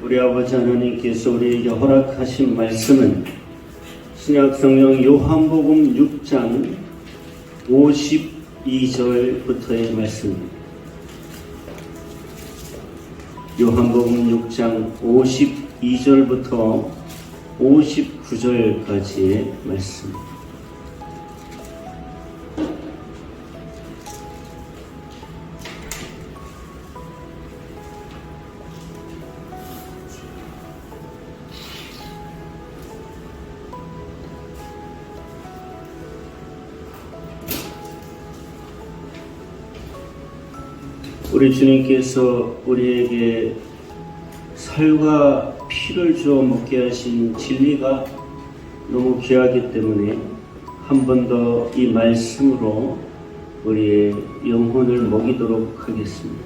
우리 아버지 하나님께서 우리에게 허락하신 말씀은 신약성경 요한복음 6장 52절부터의 말씀입니다. 요한복음 6장 52절부터 59절까지의 말씀. 우리 주님께서 우리에게 살과 피를 주어 먹게 하신 진리가 너무 귀하기 때문에 한 번 더 이 말씀으로 우리의 영혼을 먹이도록 하겠습니다.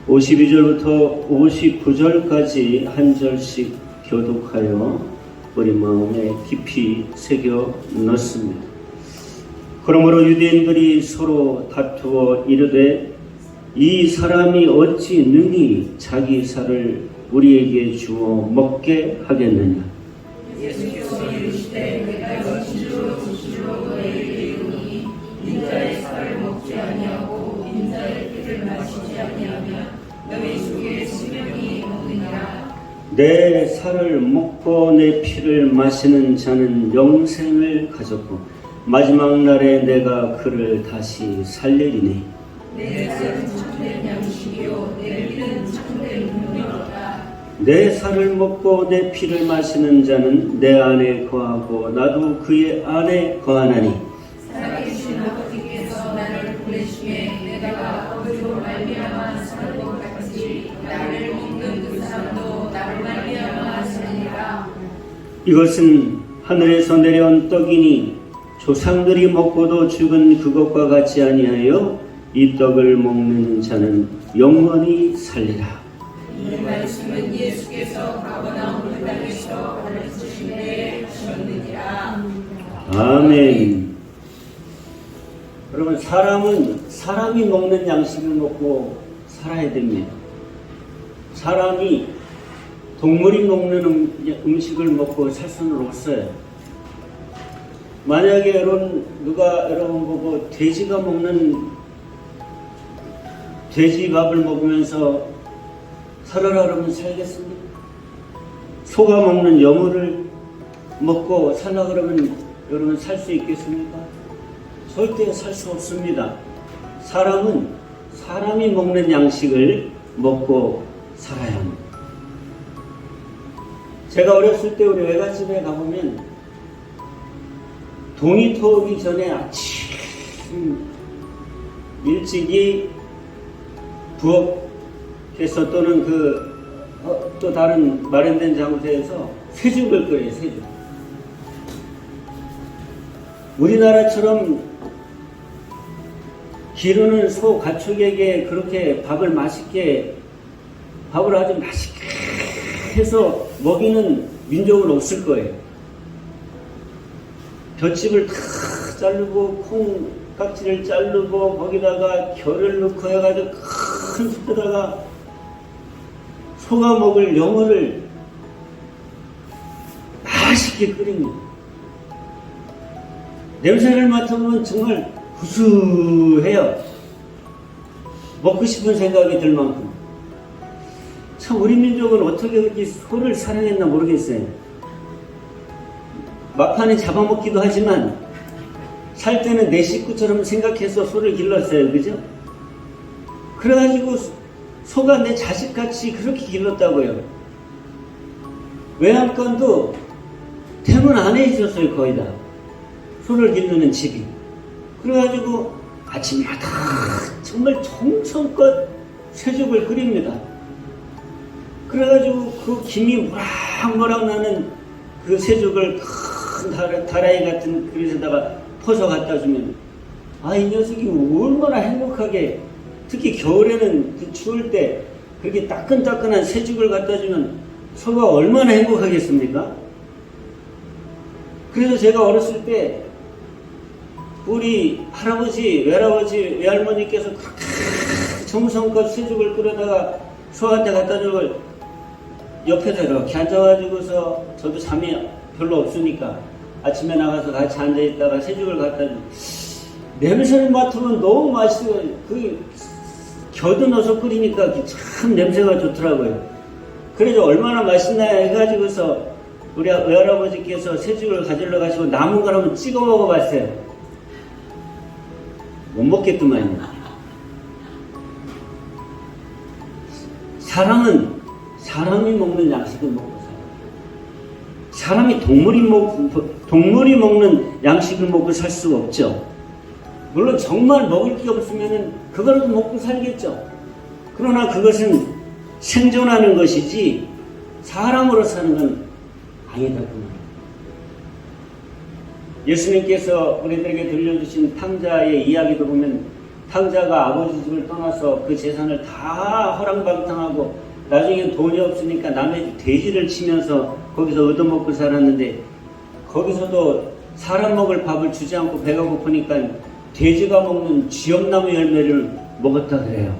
52절부터 59절까지 한 절씩 교독하여 우리 마음에 깊이 새겨 넣습니다. 그러므로 유대인들이 서로 다투어 이르되 이 사람이 어찌 능히 자기 살을 우리에게 주어 먹게 하겠느냐. 예수께서 이르시되 내가 진주로 너희에게 이르노니 인자의 살을 먹지 아니하고 인자의 피를 마시지 아니하면 너희 속에 생명이 없느니라. 내 살을 먹고 내 피를 마시는 자는 영생을 가졌고 마지막 날에 내가 그를 다시 살리리니 내 살은 참된 양식이요 내 피는 참된 생명이로다. 내 살을 먹고 내 피를 마시는 자는 내 안에 거하고 나도 그의 안에 거하나니 살아계신 아버지께서 나를 보내심에 내가 아버지로 말미암아 사는 것 같이 나를 믿는 그 사람도 나로 말미암아 사느니라. 이것은 하늘에서 내려온 떡이니 조상들이 먹고도 죽은 그것과 같지 아니하여 이 떡을 먹는 자는 영원히 살리라. 이 말씀은 예수께서 가버나움 땅에서 가르치신 때에 하셨느니라. 아멘. 여러분, 사람이 먹는 양식을 먹고 살아야 됩니다. 사람이 동물이 먹는 음식을 먹고 살 수는 없어요. 만약에 누가 여러분 보고 돼지가 먹는 돼지밥을 먹으면서 살아라 그러면 살겠습니까? 소가 먹는 여물을 먹고 살라 그러면 여러분 살 수 있겠습니까? 절대 살 수 없습니다. 사람은 사람이 먹는 양식을 먹고 살아야 합니다. 제가 어렸을 때 우리 외갓집에 가보면 동이 터오기 전에 아침 일찍이 부엌에서 또는 또 다른 마련된 장소에서 새죽을 끓여요. 새죽. 우리나라처럼 기르는 소 가축에게 그렇게 밥을 아주 맛있게 해서 먹이는 민족은 없을 거예요. 볏짚을 다 자르고 콩깍지를 자르고 거기다가 결을 넣고 해가지고 큰 숯에다가 소가 먹을 여물을 맛있게 끓입니다. 냄새를 맡으면 정말 구수해요. 먹고 싶은 생각이 들 만큼. 참 우리 민족은 어떻게 그렇게 소를 사랑했나 모르겠어요. 막판에 잡아먹기도 하지만 살 때는 내 식구처럼 생각해서 소를 길렀어요. 그죠? 그래가지고 소가 내 자식같이 그렇게 길렀다고요. 외양간도 대문 안에 있었어요. 거의 다 소를 기르는 집이. 그래가지고 아침마다 정말 정성껏 새죽을 끓입니다. 그래가지고 그 김이 모락모락 나는 그 새죽을 큰 다라이 같은 그릇에다가 퍼서 갖다 주면 이 녀석이 얼마나 행복하게, 특히 겨울에는 그 추울 때 그렇게 따끈따끈한 새죽을 갖다 주면 소가 얼마나 행복하겠습니까? 그래서 제가 어렸을 때 우리 할아버지, 외할아버지, 외할머니께서 그렇게 정성껏 새죽을 끓여다가 소한테 갖다 주는 걸 옆에서 이렇게 앉아가지고서 저도 잠이 별로 없으니까 아침에 나가서 같이 앉아있다가 새죽을 갖다 주 냄새를 맡으면 너무 맛있어요. 그 겨도 넣어서 끓이니까 참 냄새가 좋더라고요. 그래서 얼마나 맛있나 해가지고서 우리 외할아버지께서 새죽을 가지러 가시고 남은 걸 한번 찍어 먹어봤어요. 못 먹겠더만요. 사람이 먹는 양식을 먹고 살아요. 사람이 동물이 먹는 양식을 먹고 살 수가 없죠. 물론 정말 먹을 게 없으면 그거라도 먹고 살겠죠. 그러나 그것은 생존하는 것이지 사람으로 사는 건 아니다 그 말이에요. 예수님께서 우리들에게 들려주신 탕자의 이야기도 보면 탕자가 아버지 집을 떠나서 그 재산을 다 허랑방탕하고 나중엔 돈이 없으니까 남의 집 돼지를 치면서 거기서 얻어먹고 살았는데 거기서도 사람 먹을 밥을 주지 않고 배가 고프니까 돼지가 먹는 쥐엄나무 열매를 먹었다 그래요.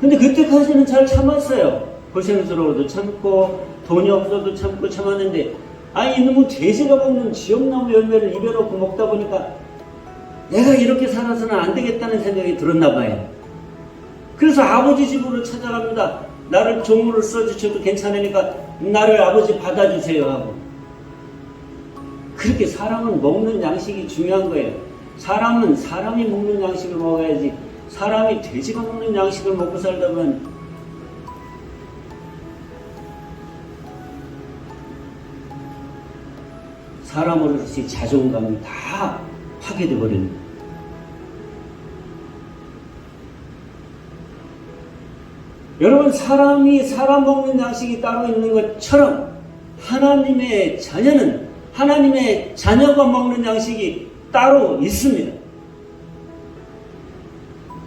근데 그때까지는 잘 참았어요. 고생스러워도 참고 돈이 없어도 참고 참았는데 아니 이놈의 돼지가 먹는 쥐엄나무 열매를 입에 넣고 먹다 보니까 내가 이렇게 살아서는 안 되겠다는 생각이 들었나 봐요. 그래서 아버지 집으로 찾아갑니다. 나를 종으로 써주셔도 괜찮으니까 나를 아버지 받아주세요 하고. 그렇게 사람은 먹는 양식이 중요한 거예요. 사람은 사람이 먹는 양식을 먹어야지 사람이 돼지가 먹는 양식을 먹고 살다 보면 사람으로서의 자존감이 다 파괴돼 버립니다. 여러분, 사람이 사람 먹는 양식이 따로 있는 것처럼 하나님의 자녀는 하나님의 자녀가 먹는 양식이 따로 있습니다.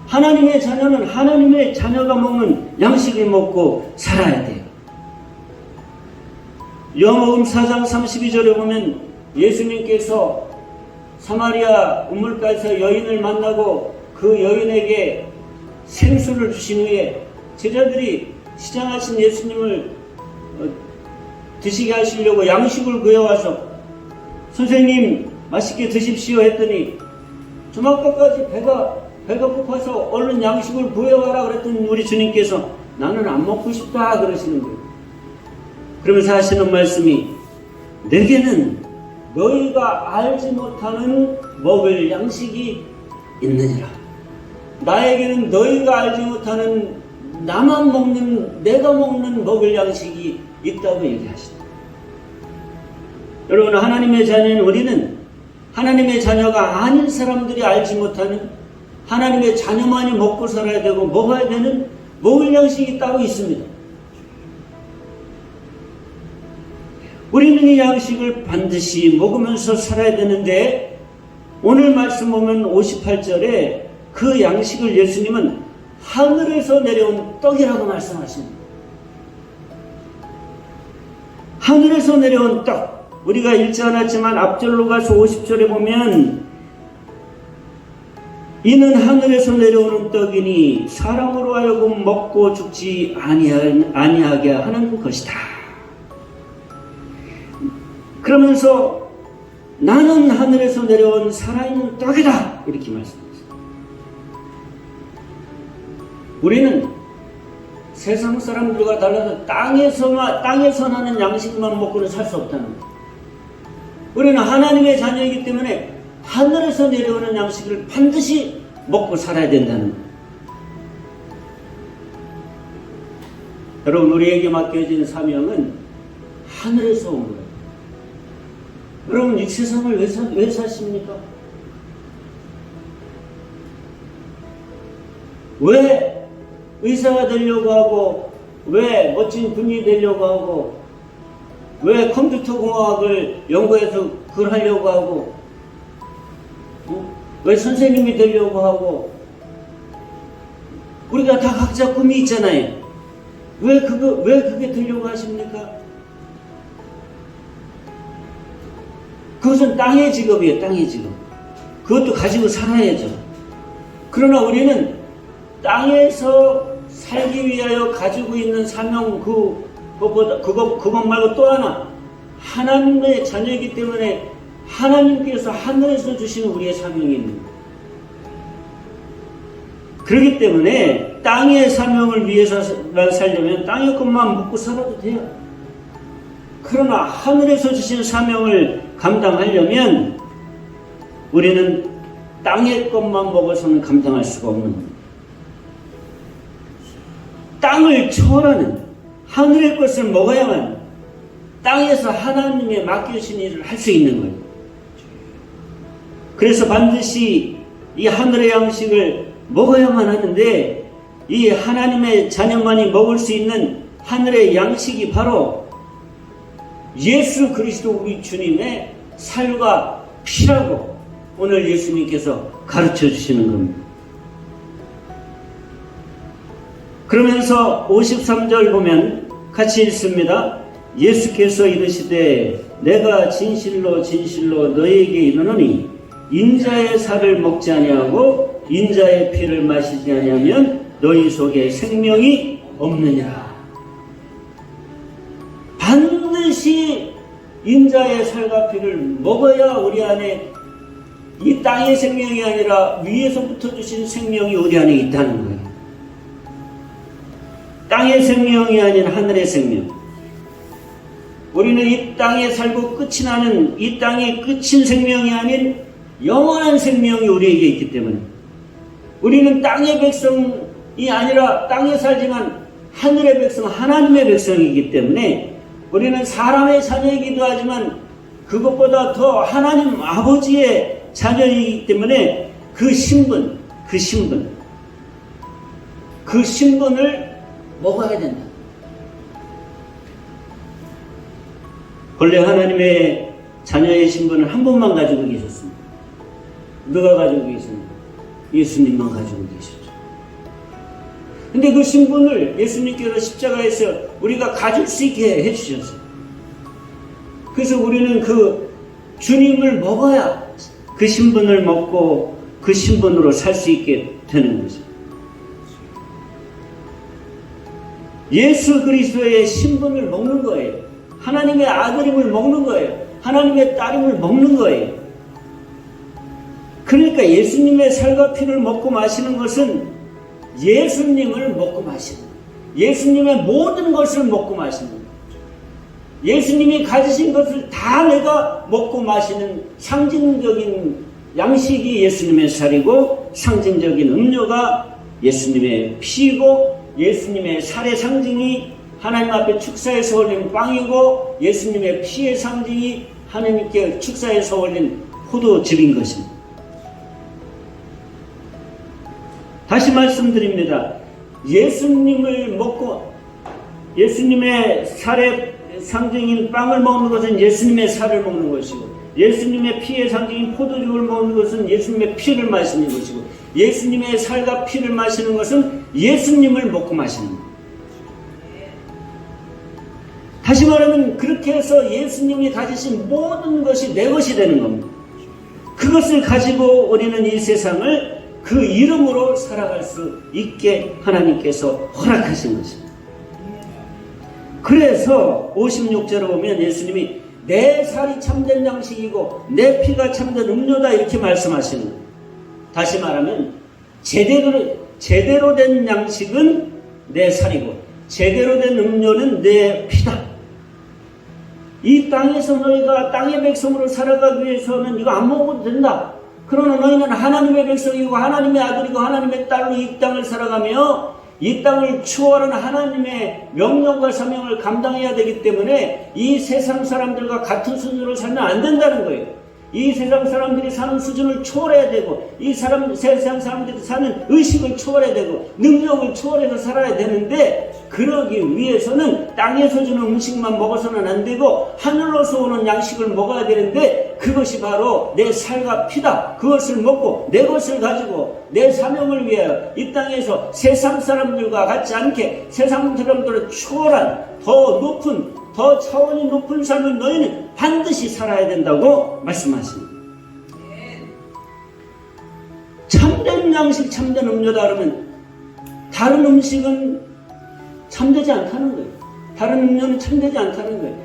하나님의 자녀는 하나님의 자녀가 먹는 양식을 먹고 살아야 돼요. 요한복음 4장 32절에 보면 예수님께서 사마리아 우물가에서 여인을 만나고 그 여인에게 생수를 주신 후에 제자들이 시장하신 예수님을 드시게 하시려고 양식을 구해와서 선생님 맛있게 드십시오 했더니 좀 아까까지 배가 고파서 얼른 양식을 구해와라 그랬더니 우리 주님께서 나는 안 먹고 싶다 그러시는 거예요. 그러면서 하시는 말씀이 내게는 너희가 알지 못하는 먹을 양식이 있느니라. 나에게는 너희가 알지 못하는 나만 먹는 내가 먹는 먹을 양식이 있다고 얘기하시다. 여러분, 하나님의 자녀인 우리는 하나님의 자녀가 아닌 사람들이 알지 못하는 하나님의 자녀만이 먹고 살아야 되고 먹어야 되는 먹을 양식이 따로 있습니다. 우리는 이 양식을 반드시 먹으면서 살아야 되는데 오늘 말씀 보면 58절에 그 양식을 예수님은 하늘에서 내려온 떡이라고 말씀하십니다. 하늘에서 내려온 떡. 우리가 읽지 않았지만 앞절로 가서 50절에 보면 이는 하늘에서 내려오는 떡이니 사람으로 하여금 먹고 죽지 아니하게 하는 것이다. 그러면서 나는 하늘에서 내려온 살아있는 떡이다. 이렇게 말씀했어요. 우리는 세상 사람들과 달라서 땅에서 나는 양식만 먹고는 살 수 없다는 거예요. 우리는 하나님의 자녀이기 때문에 하늘에서 내려오는 양식을 반드시 먹고 살아야 된다는 거예요. 여러분, 우리에게 맡겨진 사명은 하늘에서 온 거예요. 여러분, 이 세상을 왜 사십니까? 왜 의사가 되려고 하고, 왜 멋진 군인이 되려고 하고, 왜 컴퓨터 공학을 연구해서 그걸 하려고 하고, 왜 선생님이 되려고 하고, 우리가 다 각자 꿈이 있잖아요. 왜 그게 되려고 하십니까? 그것은 땅의 직업이에요, 땅의 직업. 그것도 가지고 살아야죠. 그러나 우리는 땅에서 살기 위하여 가지고 있는 사명 그것 말고 또 하나 하나님의 자녀이기 때문에 하나님께서 하늘에서 주시는 우리의 사명이 있는 거예요. 그렇기 때문에 땅의 사명을 위해서만 살려면 땅의 것만 먹고 살아도 돼요. 그러나 하늘에서 주신 사명을 감당하려면 우리는 땅의 것만 먹어서는 감당할 수가 없는 겁니다. 땅을 초월하는 하늘의 것을 먹어야만 땅에서 하나님의 맡겨주신 일을 할 수 있는 거예요. 그래서 반드시 이 하늘의 양식을 먹어야만 하는데 이 하나님의 자녀만이 먹을 수 있는 하늘의 양식이 바로 예수 그리스도 우리 주님의 살과 피라고 오늘 예수님께서 가르쳐 주시는 겁니다. 그러면서 53절 보면 같이 읽습니다. 예수께서 이르시되 내가 진실로 진실로 너희에게 이르노니 인자의 살을 먹지 아니하고 인자의 피를 마시지 아니하면 너희 속에 생명이 없느니라. 반드시 인자의 살과 피를 먹어야 우리 안에 이 땅의 생명이 아니라 위에서부터 주신 생명이 우리 안에 있다는 거예요. 땅의 생명이 아닌 하늘의 생명. 우리는 이 땅에 살고 끝이 나는 이 땅의 끝인 생명이 아닌 영원한 생명이 우리에게 있기 때문에 우리는 땅의 백성이 아니라 땅에 살지만 하늘의 백성, 하나님의 백성이기 때문에 우리는 사람의 자녀이기도 하지만 그것보다 더 하나님 아버지의 자녀이기 때문에 그 신분을 먹어야 된다. 본래 하나님의 자녀의 신분을 한 번만 가지고 계셨습니다. 누가 가지고 계십니까? 예수님만 가지고 계셨죠. 근데 그 신분을 예수님께서 십자가에서 우리가 가질 수 있게 해주셨어요. 그래서 우리는 그 주님을 먹어야 그 신분을 먹고 그 신분으로 살 수 있게 되는 거죠. 예수 그리스도의 신분을 먹는 거예요. 하나님의 아들임을 먹는 거예요. 하나님의 딸임을 먹는 거예요. 그러니까 예수님의 살과 피를 먹고 마시는 것은 예수님을 먹고 마시는 거예요. 예수님의 모든 것을 먹고 마시는 거예요. 예수님이 가지신 것을 다 내가 먹고 마시는 상징적인 양식이 예수님의 살이고 상징적인 음료가 예수님의 피이고 예수님의 살의 상징이 하나님 앞에 축사에서 올린 빵이고 예수님의 피의 상징이 하나님께 축사에서 올린 포도즙인 것입니다. 다시 말씀드립니다. 예수님을 먹고 예수님의 살의 상징인 빵을 먹는 것은 예수님의 살을 먹는 것이고 예수님의 피의 상징인 포도즙을 먹는 것은 예수님의 피를 마시는 것이고 예수님의 살과 피를 마시는 것은 예수님을 먹고 마시는 것. 다시 말하면 그렇게 해서 예수님이 가지신 모든 것이 내 것이 되는 겁니다. 그것을 가지고 우리는 이 세상을 그 이름으로 살아갈 수 있게 하나님께서 허락하신 것입니다. 그래서 56절에 보면 예수님이 내 살이 참된 양식이고 내 피가 참된 음료다 이렇게 말씀하시는 거예요. 다시 말하면 제대로 된 양식은 내 살이고 제대로 된 음료는 내 피다. 이 땅에서 너희가 땅의 백성으로 살아가기 위해서는 이거 안 먹어도 된다. 그러나 너희는 하나님의 백성이고 하나님의 아들이고 하나님의 딸로 이 땅을 살아가며 이 땅을 추월하는 하나님의 명령과 사명을 감당해야 되기 때문에 이 세상 사람들과 같은 수준으로 살면 안 된다는 거예요. 이 세상 사람들이 사는 수준을 초월해야 되고 세상 사람들이 사는 의식을 초월해야 되고 능력을 초월해서 살아야 되는데 그러기 위해서는 땅에서 주는 음식만 먹어서는 안 되고 하늘로서 오는 양식을 먹어야 되는데 그것이 바로 내 살과 피다. 그것을 먹고 내 것을 가지고 내 사명을 위하여 이 땅에서 세상 사람들과 같지 않게 세상 사람들을 초월한 더 높은 더 차원이 높은 삶을 너희는 반드시 살아야 된다고 말씀하십니다. 참된 양식, 참된 음료다 그러면 다른 음식은 참되지 않다는 거예요. 다른 음료는 참되지 않다는 거예요.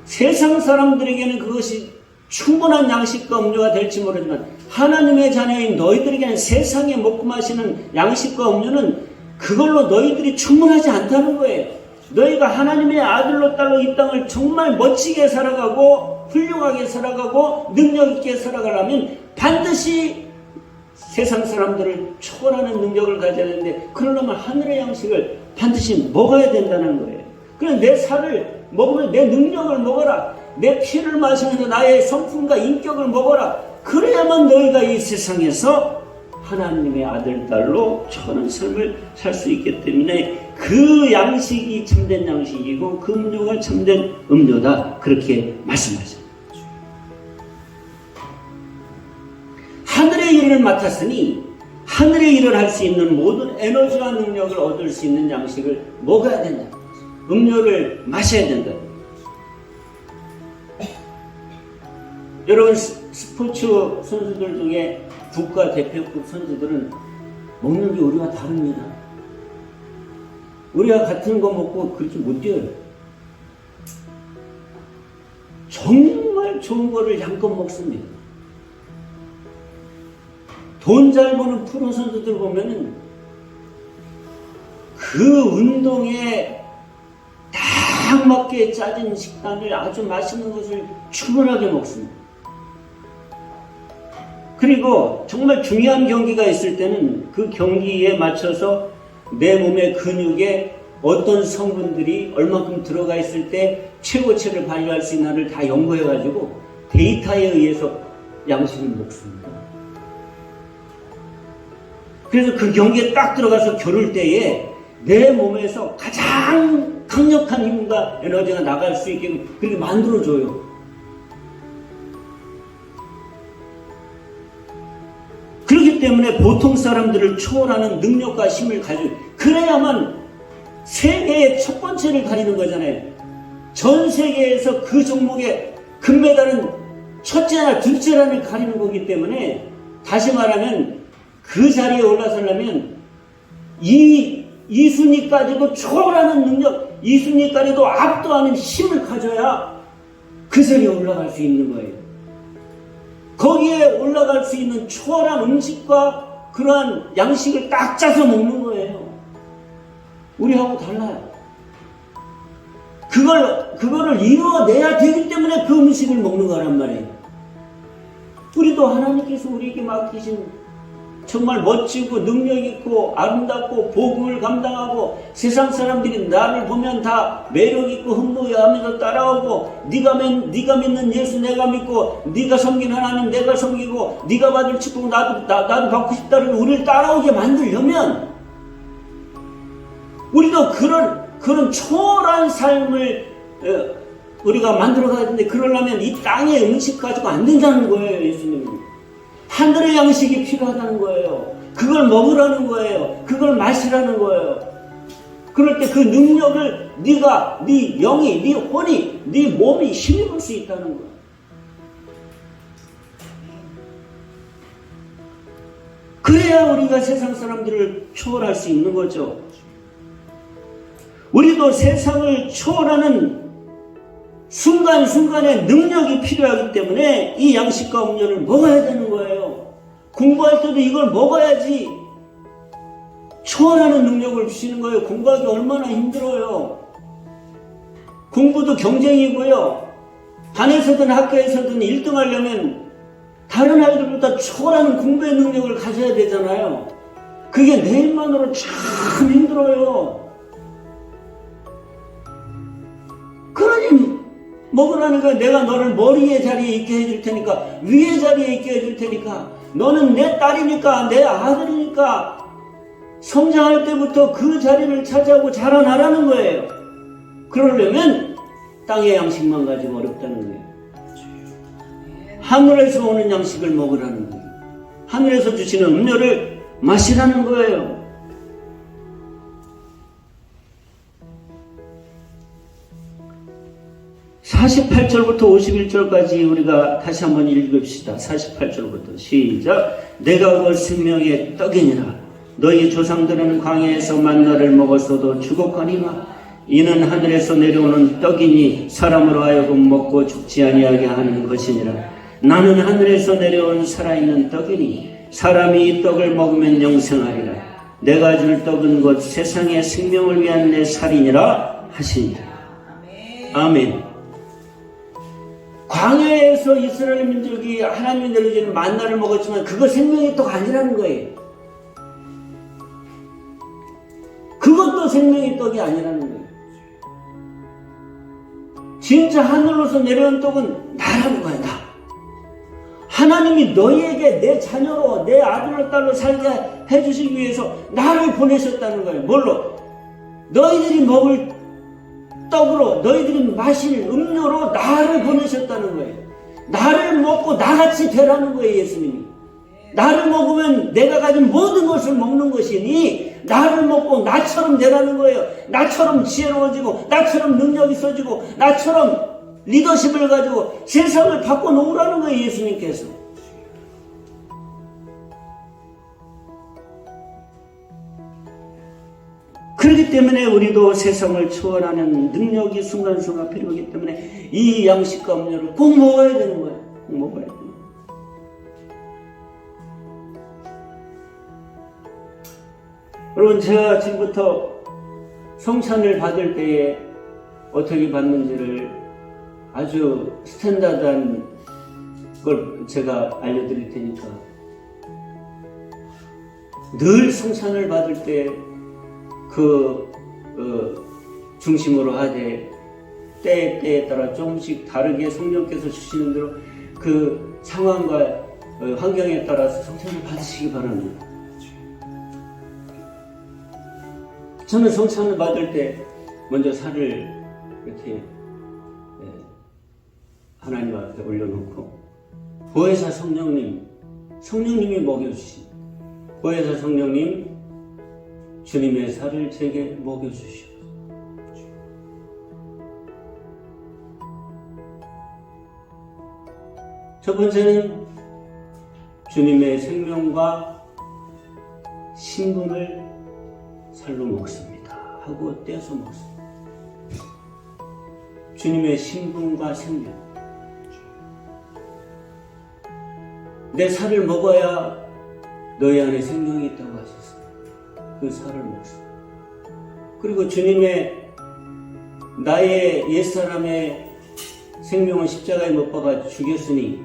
세상 사람들에게는 그것이 충분한 양식과 음료가 될지 모르지만 하나님의 자녀인 너희들에게는 세상에 먹고 마시는 양식과 음료는 그걸로 너희들이 충분하지 않다는 거예요. 너희가 하나님의 아들로 딸로 이 땅을 정말 멋지게 살아가고 훌륭하게 살아가고 능력 있게 살아가려면 반드시 세상 사람들을 초월하는 능력을 가져야 되는데, 그러려면 하늘의 양식을 반드시 먹어야 된다는 거예요. 그래서 내 살을 먹으면 내 능력을 먹어라. 내 피를 마시면서 나의 성품과 인격을 먹어라. 그래야만 너희가 이 세상에서 하나님의 아들, 딸로 초월한 삶을 살 수 있기 때문에 그 양식이 참된 양식이고 그 음료가 참된 음료다. 그렇게 말씀하십니다. 하늘의 일을 맡았으니 하늘의 일을 할 수 있는 모든 에너지와 능력을 얻을 수 있는 양식을 먹어야 된다. 음료를 마셔야 된다. 여러분, 스포츠 선수들 중에 국가대표급 선수들은 먹는 게 우리와 다릅니다. 우리가 같은 거 먹고 그렇게 못 뛰어요. 정말 좋은 거를 양껏 먹습니다. 돈 잘 버는 프로 선수들 보면은 그 운동에 딱 맞게 짜진 식단을 아주 맛있는 것을 충분하게 먹습니다. 그리고 정말 중요한 경기가 있을 때는 그 경기에 맞춰서 내 몸의 근육에 어떤 성분들이 얼마큼 들어가 있을 때 최고치를 발휘할 수 있나를 다 연구해가지고 데이터에 의해서 양식을 먹습니다. 그래서 그 경기에 딱 들어가서 겨룰 때에 내 몸에서 가장 강력한 힘과 에너지가 나갈 수 있게 그렇게 만들어줘요. 그렇기 때문에 보통 사람들을 초월하는 능력과 힘을 가지고, 그래야만 세계의 첫 번째를 가리는 거잖아요. 전 세계에서 그 종목의 금메달은 첫째나 둘째란을 가리는 거기 때문에, 다시 말하면 그 자리에 올라서려면 이순위까지도 초월하는 능력, 이순위까지도 압도하는 힘을 가져야 그 자리에 올라갈 수 있는 거예요. 거기에 올라갈 수 있는 초월한 음식과 그러한 양식을 딱 짜서 먹는 거예요. 우리하고 달라요. 그거를 이루어내야 되기 때문에 그 음식을 먹는 거란 말이에요. 우리도 하나님께서 우리에게 맡기신 정말 멋지고 능력있고 아름답고 복음을 감당하고 세상 사람들이 나를 보면 다 매력있고 흥부여하면서 따라오고, 네가 믿는 예수 내가 믿고, 네가 섬긴 하나님 내가 섬기고, 네가 받을 축복 나도 받고 싶다는 우리를 따라오게 만들려면 우리도 그런 초월한 삶을 우리가 만들어가야 되는데, 그러려면 이 땅의 음식 가지고 안 된다는 거예요. 예수님은 하늘의 양식이 필요하다는 거예요. 그걸 먹으라는 거예요. 그걸 마시라는 거예요. 그럴 때 그 능력을 네가, 네 영이, 네 혼이, 네 몸이 힘입을 수 있다는 거예요. 그래야 우리가 세상 사람들을 초월할 수 있는 거죠. 우리도 세상을 초월하는 순간순간에 능력이 필요하기 때문에 이 양식과 음료를 먹어야 되는 거예요. 공부할 때도 이걸 먹어야지 초월하는 능력을 주시는 거예요. 공부하기 얼마나 힘들어요. 공부도 경쟁이고요. 반에서든 학교에서든 1등 하려면 다른 아이들보다 초월하는 공부의 능력을 가져야 되잖아요. 그게 내일만으로 참 힘들어요. 그러니 먹으라는 거야. 내가 너를 머리의 자리에 있게 해줄 테니까, 위의 자리에 있게 해줄 테니까, 너는 내 딸이니까, 내 아들이니까 성장할 때부터 그 자리를 차지하고 자라나라는 거예요. 그러려면 땅의 양식만 가지고 어렵다는 거예요. 하늘에서 오는 양식을 먹으라는 거예요. 하늘에서 주시는 음료를 마시라는 거예요. (48절부터) (51절까지) 우리가 다시 한번 읽읍시다. 48절부터 시작. 내가 그 생명의 떡이니라. 너희 조상들은 광야에서 만나를 먹었어도 죽었거니와 이는 하늘에서 내려오는 떡이니 사람으로 하여금 먹고 죽지 아니하게 하는 것이니라. 나는 하늘에서 내려온 살아있는 떡이니 사람이 이 떡을 먹으면 영생하리라. 내가 줄 떡은 곧 세상의 생명을 위한 내 살이니라 하시니라. 아멘. 광야에서 이스라엘 민족이 하나님이 내려주는 만나를 먹었지만 그거 생명의 떡 아니라는 거예요. 그것도 생명의 떡이 아니라는 거예요. 진짜 하늘로서 내려온 떡은 나라는 거야, 나. 하나님이 너희에게 내 자녀로, 내 아들로 딸로 살게 해주시기 위해서 나를 보내셨다는 거예요. 뭘로? 너희들이 먹을 떡으로, 너희들이 마실 음료로 나를 보내셨다는 거예요. 나를 먹고 나같이 되라는 거예요, 예수님이. 나를 먹으면 내가 가진 모든 것을 먹는 것이니 나를 먹고 나처럼 되라는 거예요. 나처럼 지혜로워지고 나처럼 능력 있어지고 나처럼 리더십을 가지고 세상을 바꿔놓으라는 거예요, 예수님께서. 그렇기 때문에 우리도 세상을 초월하는 능력이 순간순간 필요하기 때문에 이 양식과 음료를 꼭 먹어야 되는 거예요. 꼭 먹어야 돼요. 여러분, 제가 지금부터 성찬을 받을 때에 어떻게 받는지를 아주 스탠다드한 걸 제가 알려드릴 테니까 늘 성찬을 받을 때 중심으로 하되 때에 따라 조금씩 다르게 성령께서 주시는 대로 그 상황과 환경에 따라서 성찬을 받으시기 바랍니다. 저는 성찬을 받을 때 먼저 살을 이렇게 하나님 앞에 올려놓고 보혜사 성령님이 먹여주신 보혜사 성령님 주님의 살을 제게 먹여주시오. 첫 번째는 주님의 생명과 신분을 살로 먹습니다 하고 떼서 먹습니다. 주님의 신분과 생명. 내 살을 먹어야 너희 안에 생명이 있다고 하셨습니다. 그 살을 먹습니다. 그리고 주님의 나의 옛사람의 생명을 십자가에 못 박아 죽였으니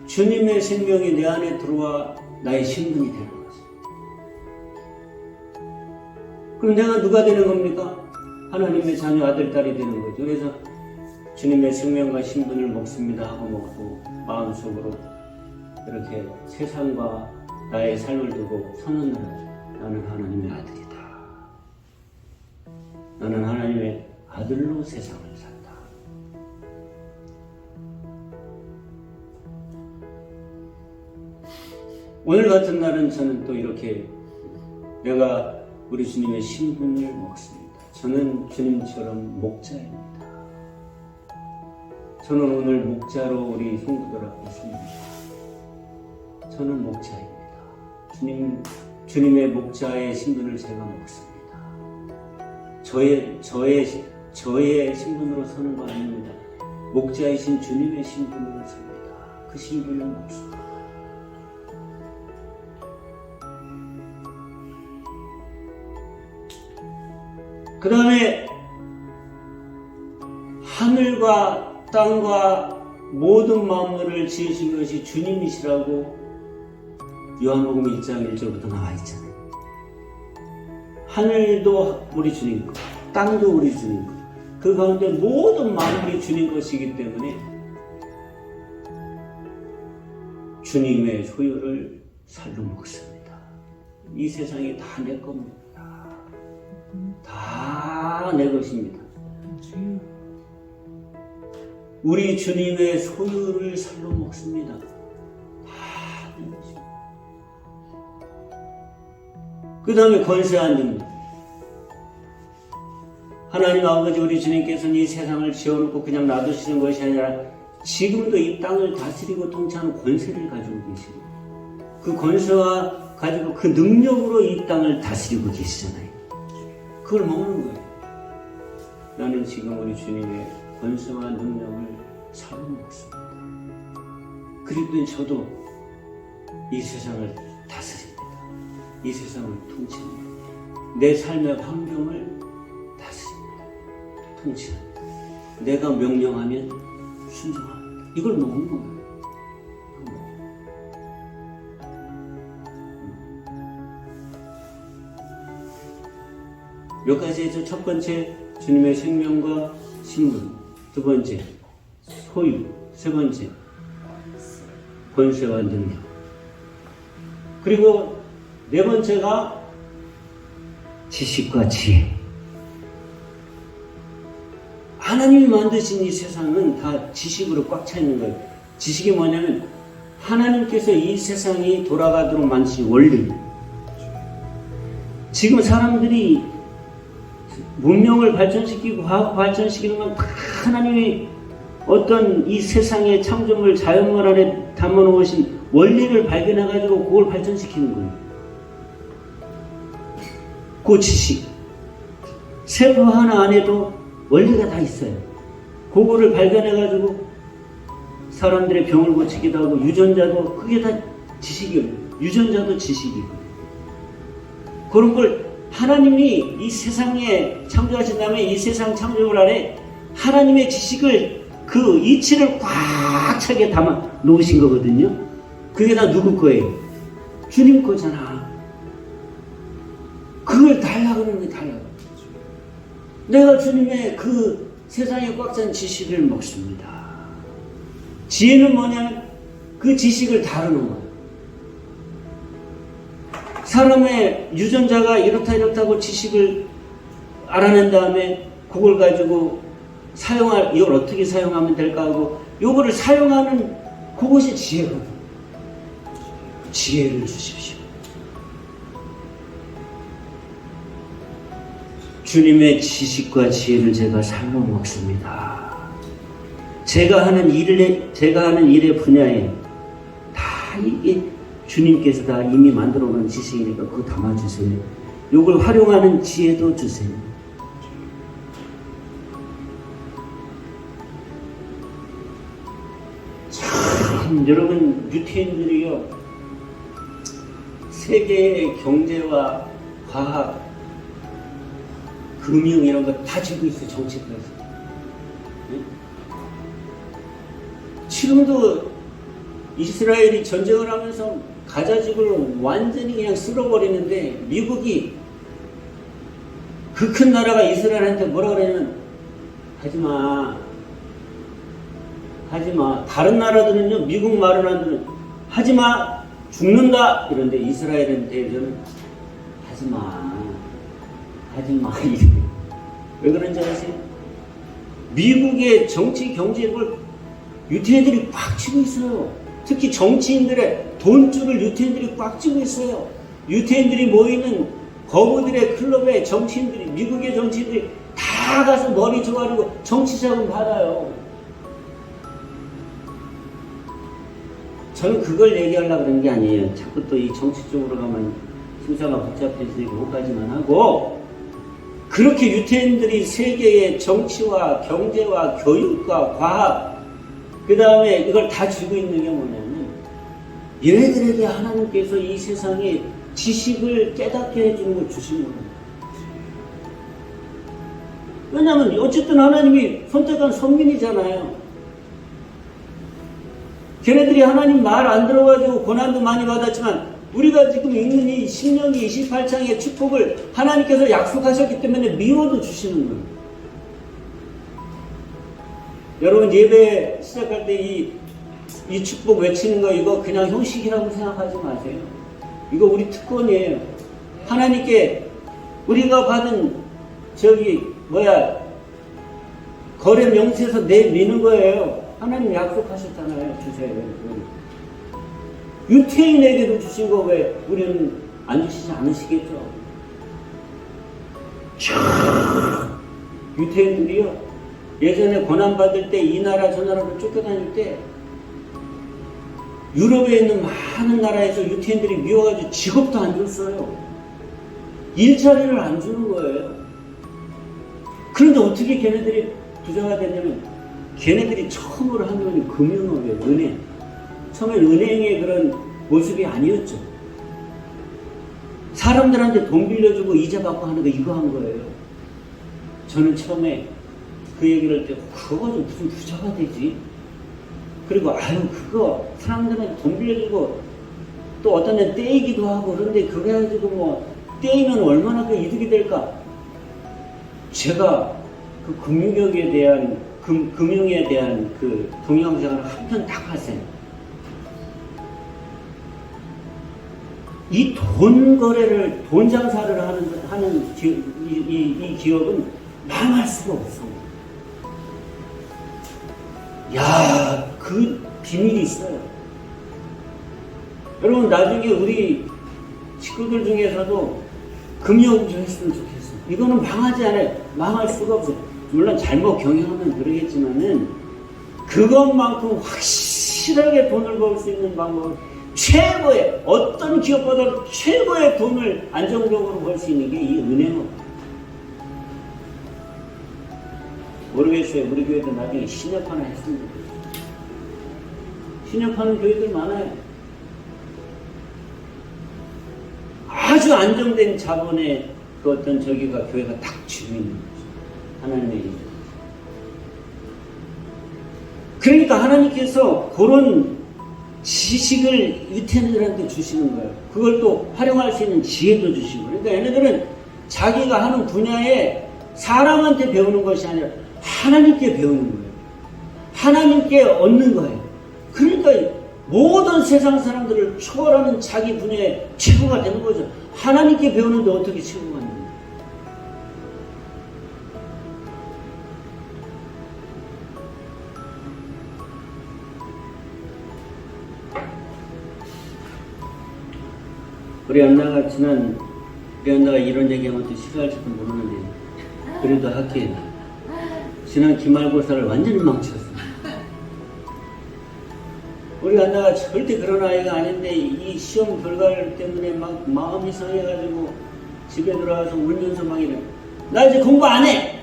주님의 생명이 내 안에 들어와 나의 신분이 되는 것입니다. 그럼 내가 누가 되는 겁니까? 하나님의 자녀 아들, 딸이 되는 거죠. 그래서 주님의 생명과 신분을 먹습니다 하고 먹고 마음속으로 이렇게 세상과 나의 삶을 두고 선언을 하죠. 나는 하나님의 아들이다. 나는 하나님의 아들로 세상을 산다. 오늘 같은 날은 저는 또 이렇게 내가 우리 주님의 신분을 먹습니다. 저는 주님처럼 목자입니다. 저는 오늘 목자로 우리 성도들 앞에 섭니다. 저는 목자입니다. 주님의 목자의 신분을 제가 먹습니다. 저의 신분으로 서는 거 아닙니다. 목자이신 주님의 신분으로 섭니다. 그 신분을 먹습니다. 그 다음에 하늘과 땅과 모든 만물을 지으신 것이 주님이시라고 요한복음 1장 1절부터 나와 있잖아요. 하늘도 우리 주님 것, 땅도 우리 주님 것, 그 가운데 모든 만물이 주님 것이기 때문에 주님의 소유를 살로 먹습니다. 이 세상이 다 내 겁니다. 다 내 것입니다. 우리 주님의 소유를 살로 먹습니다. 다 내 것입니다. 그 다음에 권세한 능력. 하나님 아버지 우리 주님께서는 이 세상을 지어놓고 그냥 놔두시는 것이 아니라 지금도 이 땅을 다스리고 통치하는 권세를 가지고 계시고 그 권세와 가지고 그 능력으로 이 땅을 다스리고 계시잖아요. 그걸 먹는 거예요. 나는 지금 우리 주님의 권세와 능력을 살로 먹습니다. 그리고 저도 이 세상을 다스립니다. 이 세상을 통치합니다. 내 삶의 환경을 다스립니다. 통치합니다. 내가 명령하면 순종합니다. 이걸 먹는 거예요. 몇 가지죠. 첫 번째, 주님의 생명과 신분. 두 번째, 소유. 세 번째, 권세와 능력. 그리고 네 번째가 지식과 지혜. 하나님이 만드신 이 세상은 다 지식으로 꽉 차 있는 거예요. 지식이 뭐냐면 하나님께서 이 세상이 돌아가도록 만드신 원리. 지금 사람들이 문명을 발전시키고 과학 발전시키는 건 다 하나님이 어떤 이 세상의 창조물 자연물 안에 담아놓으신 원리를 발견해가지고 그걸 발전시키는 거예요. 그 지식. 세포 하나 안에도 원리가 다 있어요. 그거를 발견해가지고 사람들의 병을 고치기도 하고 유전자도 그게 다 지식이에요. 유전자도 지식이고. 그런 걸 하나님이 이 세상에 창조하신 다음에 이 세상 창조물 안에 하나님의 지식을 그 이치를 꽉 차게 담아 놓으신 거거든요. 그게 다 누구 거예요? 주님 거잖아. 그걸 달라고 하는 게 달라고. 내가 주님의 그 세상에 꽉 찬 지식을 먹습니다. 지혜는 뭐냐면 그 지식을 다루는 거예요. 사람의 유전자가 이렇다고 지식을 알아낸 다음에 그걸 가지고 이걸 어떻게 사용하면 될까 하고 요거를 사용하는 그것이 지혜거든요. 지혜를 주십시오. 주님의 지식과 지혜를 제가 삶아 먹습니다. 제가 하는 일의 분야에 다 이게 주님께서 다 이미 만들어 놓은 지식이니까 그거 담아주세요. 요걸 활용하는 지혜도 주세요. 참 여러분 유태인들이요 세계의 경제와 과학 금융 이런 거 다 쥐고 있어요. 정치권에서. 네? 지금도 이스라엘이 전쟁을 하면서 가자지구를 완전히 그냥 쓸어버리는데 미국이 그 큰 나라가 이스라엘한테 뭐라 그러냐면 하지마 다른 나라들은요 미국 말을 안 들으면 하지마 죽는다 이런데 이스라엘에 대해서는 하지마 왜 그런지 아세요? 미국의 정치 경제를 유태인들이 꽉 쥐고 있어요. 특히 정치인들의 돈줄을 유태인들이 꽉 쥐고 있어요. 유태인들이 모이는 거부들의 클럽에 정치인들이 미국의 정치인들이 다 가서 머리 조아리고 정치 자금 받아요. 저는 그걸 얘기하려고 그런 게 아니에요. 자꾸 또 이 정치 쪽으로 가면 수사가 복잡해지고 그것까지만 하고 그렇게 유태인들이 세계의 정치와 경제와 교육과 과학 그 다음에 이걸 다 쥐고 있는 게 뭐냐면 얘네들에게 하나님께서 이 세상에 지식을 깨닫게 해주는 걸 주신 거예요. 왜냐하면 어쨌든 하나님이 선택한 선민이잖아요. 걔네들이 하나님 말 안 들어가지고 고난도 많이 받았지만 우리가 지금 읽는 이 신명기 28장의 축복을 하나님께서 약속하셨기 때문에 미워도 주시는 거예요. 여러분 예배 시작할 때 이 축복 외치는 거 이거 그냥 형식이라고 생각하지 마세요. 이거 우리 특권이에요. 하나님께 우리가 받은 거래 명세에서 내미는 거예요. 하나님 약속하셨잖아요. 주세요. 유태인에게도 주신 거 왜 우리는 안 주시지 않으시겠죠? 유태인들이요 예전에 고난받을 때 이 나라 저 나라로 쫓겨다닐 때 유럽에 있는 많은 나라에서 유태인들이 미워가지고 직업도 안 줬어요. 일자리를 안 주는 거예요. 그런데 어떻게 걔네들이 부자가 됐냐면 걔네들이 처음으로 한 건 금융업이에요. 은행. 처음엔 은행의 그런 모습이 아니었죠. 사람들한테 돈 빌려주고 이자 받고 하는 거 이거 한 거예요. 저는 처음에 그 얘기를 할 때 그거 좀 무슨 부자가 되지? 그리고 아유 그거 사람들한테 돈 빌려주고 또 어떤 데는 떼이기도 하고 그런데 그거 해가지고 뭐 떼이면 얼마나 그 이득이 될까? 제가 그 금융에 대한 금융에 대한 그 동영상을 한 편 딱 봤어요. 이 돈 거래를 돈 장사를 하는 이 기업은 망할 수가 없어. 야, 그 비밀이 있어요. 여러분 나중에 우리 식구들 중에서도 금융 좀 했으면 좋겠어. 이거는 망하지 않아요. 망할 수가 없어요. 물론 잘못 경영하면 그러겠지만은 그것만큼 확실하게 돈을 벌 수 있는 방법은 최고의 어떤 기업보다 최고의 돈을 안정적으로 벌 수 있는 게 이 은행업. 모르겠어요. 우리 교회도 나중에 신협 하나 했으면 좋겠어요. 신협하는 교회들 많아요. 아주 안정된 자본의 그 어떤 저기가 교회가 딱 쥐고 있는 거죠. 하나님의 일. 그러니까 하나님께서 그런 지식을 유태인들한테 주시는 거예요. 그걸 또 활용할 수 있는 지혜도 주시고. 그러니까 얘네들은 자기가 하는 분야에 사람한테 배우는 것이 아니라 하나님께 배우는 거예요. 하나님께 얻는 거예요. 그러니까 모든 세상 사람들을 초월하는 자기 분야의 최고가 되는 거죠. 하나님께 배우는데 어떻게 최고가 되는 거예요? 우리 연나가 이런 얘기하면 또 싫어할지도 모르는데 그래도 할게요. 지난 기말고사를 완전히 망쳤어. 우리 연나가 절대 그런 아이가 아닌데 이 시험 결과를 때문에 막 마음이 상해가지고 집에 들어와서 울면서 막 이래. 나 이제 공부 안 해.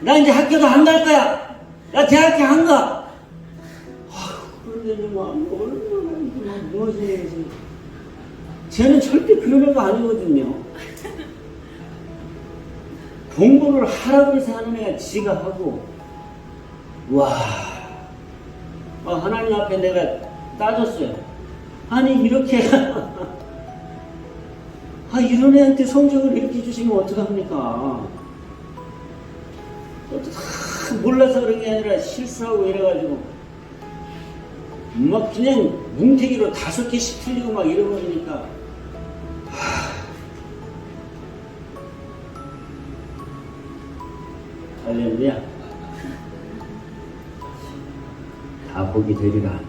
나 이제 학교도 안 갈 거야. 나 대학교 안 가. 그런데 막 얼마나 무엇이지. 쟤는 절대 그런 애가 아니거든요. 공부를 하라고 해서 하는 애가 지가 하고, 와, 하나님 앞에 내가 따졌어요. 아니, 이렇게, 이런 애한테 성적을 이렇게 주시면 어떡합니까? 다 몰라서 그런 게 아니라 실수하고 이래가지고, 막 그냥 뭉태기로 5개씩 틀리고 막 이래버리니까, 할렐루야. 다 복이 되리라.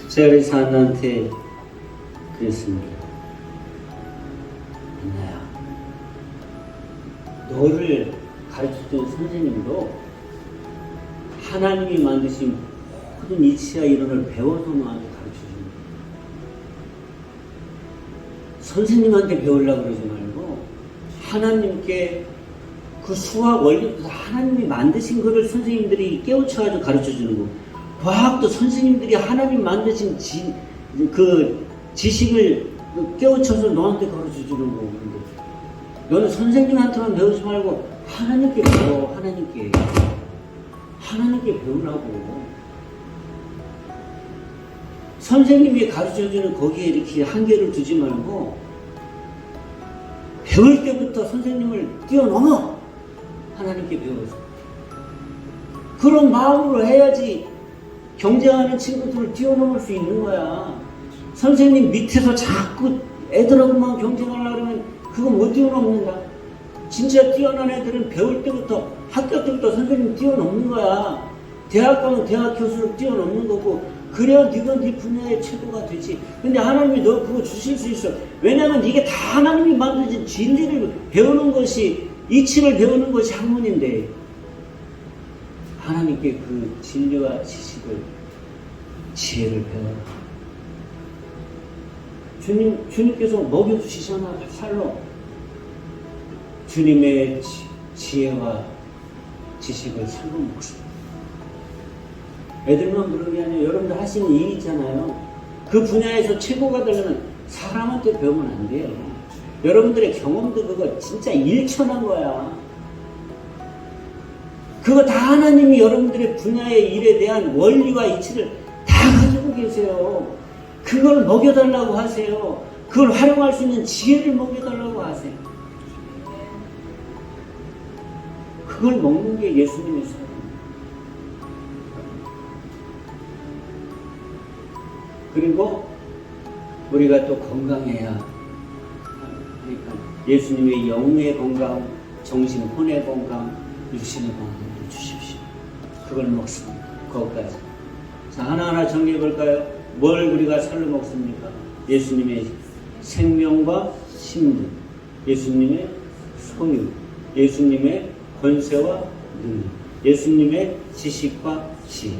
제가 그래서 하나한테 그랬습니다. 안나야, 너를 가르쳐준 선생님도 하나님이 만드신 모든 이치와 이론을 배워서 너한테 가르쳐줍니다. 선생님한테 배우려고 그러지 말고 하나님께 그 수학 원리부터 하나님이 만드신 것을 선생님들이 깨우쳐가지고 가르쳐주는 거. 과학도 선생님들이 하나님 만드신 그 지식을 깨우쳐서 너한테 가르쳐주는 거고. 너는 선생님한테만 배우지 말고 하나님께 배워. 하나님께 배우라고. 선생님이 가르쳐주는 거기에 이렇게 한계를 두지 말고 배울 때부터 선생님을 뛰어넘어. 하나님께 배워서. 그런 마음으로 해야지 경쟁하는 친구들을 뛰어넘을 수 있는 거야. 선생님 밑에서 자꾸 애들하고만 경쟁하려고 그러면 그거 못 뛰어넘는다. 진짜 뛰어난 애들은 배울 때부터, 학교 때부터 선생님 뛰어넘는 거야. 대학 가면 대학 교수를 뛰어넘는 거고, 그래야 네가 네 분야의 최고가 되지. 근데 하나님이 너 그거 주실 수 있어. 왜냐면 이게 다 하나님이 만드신 진리를 배우는 것이 이치를 배우는 것이 학문인데 하나님께 그 진리와 지식을 지혜를 배워라. 주님께서 먹여주시잖아. 살로 주님의 지혜와 지식을 살로 먹습니다. 애들만 그런 게 아니에요. 여러분들 하시는 일 있잖아요. 그 분야에서 최고가 되려면 사람한테 배우면 안 돼요. 여러분들의 경험도 그거 진짜 일천한 거야. 그거 다 하나님이 여러분들의 분야의 일에 대한 원리와 이치를 다 가지고 계세요. 그걸 먹여달라고 하세요. 그걸 활용할 수 있는 지혜를 먹여달라고 하세요. 그걸 먹는 게 예수님의 사랑입니다. 그리고 우리가 또 건강해야, 그러니까 예수님의 영의 건강, 정신, 혼의 건강, 육신의 건강도 주십시오. 그걸 먹습니다. 거기까지. 자, 하나하나 정리해 볼까요? 뭘 우리가 살로 먹습니까? 예수님의 생명과 신분, 예수님의 소유, 예수님의 권세와 능력, 예수님의 지식과 지혜,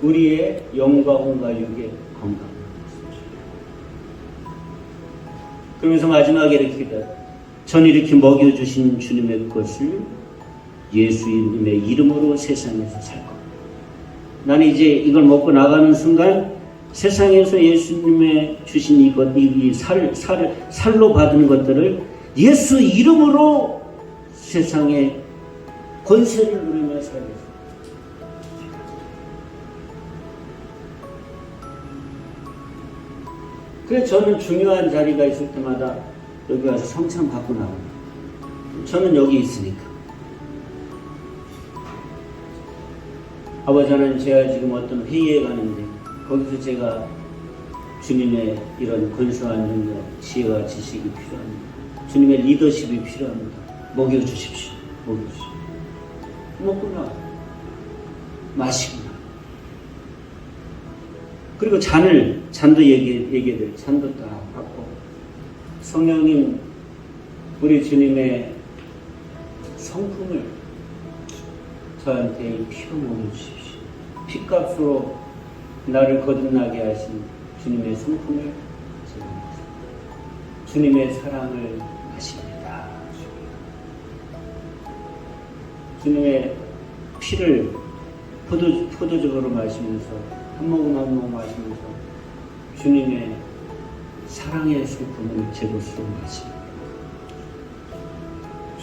우리의 영과 혼과 육의 건강. 그러면서 마지막에 이렇게 전 이렇게 먹여주신 주님의 것을 예수님의 이름으로 세상에서 살 겁니다. 나는 이제 이걸 먹고 나가는 순간 세상에서 예수님의 주신 이것, 살로 받은 것들을 예수 이름으로 세상에 권세를 누리며 살겠습니다. 그래서 저는 중요한 자리가 있을 때마다 여기 와서 성찬 받고 나옵니다. 저는 여기 있으니까. 아버지 하나님, 제가 지금 어떤 회의에 가는데 거기서 제가 주님의 이런 권수한 능력, 지혜와 지식이 필요합니다. 주님의 리더십이 필요합니다. 먹여주십시오. 먹여주십시오. 먹고 나와. 마시고 나와. 그리고 잔도 얘기해드려요. 잔도 딱 받고. 성령님, 우리 주님의 성품을 저한테 피로 먹여주십시오. 피값으로 나를 거듭나게 하신 주님의 성품을 제가 주님의 사랑을 마십니다. 주님의 피를 포도주로 마시면서 한 모금 한 모금 마시면서 주님의 사랑의 성품을 제 것으로 마십니다.